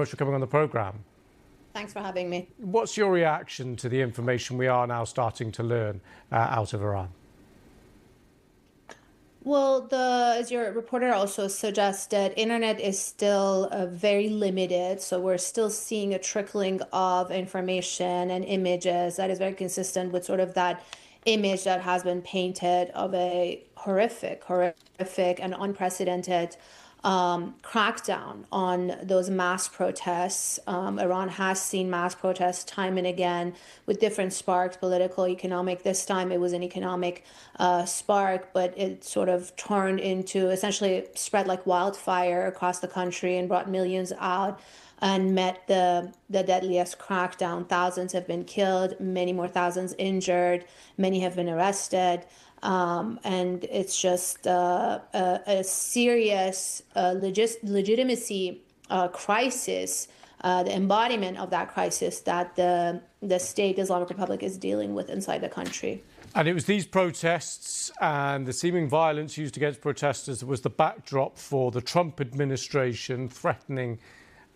Much for coming on the programme. Thanks for having me. What's your reaction to the information we are now starting to learn out of Iran? Well, as your reporter also suggested, internet is still very limited. So we're still seeing a trickling of information and images that is very consistent with sort of that image that has been painted of a horrific and unprecedented crackdown on those mass protests. Iran has seen mass protests time and again with different sparks, political, economic. This time it was an economic spark, but it sort of turned into essentially spread like wildfire across the country and brought millions out and met the deadliest crackdown. Thousands have been killed, many more thousands injured, many have been arrested. And it's just a serious legitimacy crisis, the embodiment of that crisis that the state, the Islamic Republic, is dealing with inside the country. And it was these protests and the seeming violence used against protesters that was the backdrop for the Trump administration threatening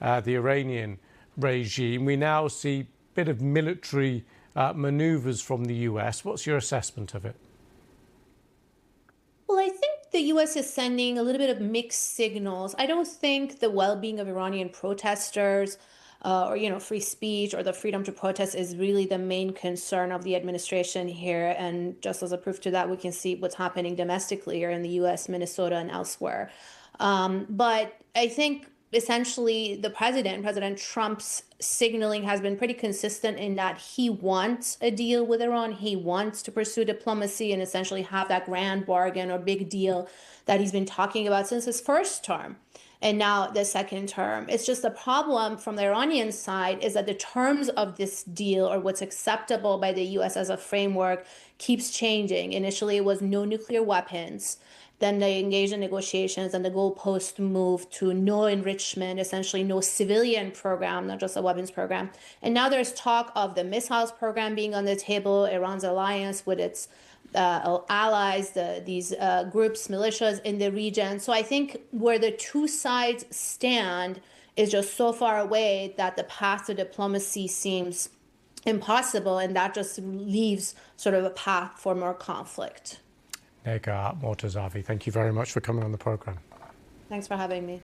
the Iranian regime. We now see a bit of military maneuvers from the US. What's your assessment of it? Well, I think the U.S. is sending a little bit of mixed signals. I don't think the well-being of Iranian protesters or, free speech or the freedom to protest is really the main concern of the administration here. And just as a proof to that, we can see what's happening domestically here in the U.S., Minnesota, and elsewhere. But I think essentially President Trump's signaling has been pretty consistent in that he wants a deal with Iran. He wants to pursue diplomacy and essentially have that grand bargain or big deal that he's been talking about since his first term and now the second term. It's just the problem from the Iranian side is that the terms of this deal or what's acceptable by the U.S. as a framework keeps changing. Initially, it was no nuclear weapons. Then they engaged in negotiations and the goalpost moved to no enrichment, essentially no civilian program, not just a weapons program. And now there's talk of the missiles program being on the table, Iran's alliance with its allies, these groups, militias in the region. So I think where the two sides stand is just so far away that the path to diplomacy seems impossible, and that just leaves sort of a path for more conflict. Neggar, Mortazavi, thank you very much for coming on the programme. Thanks for having me.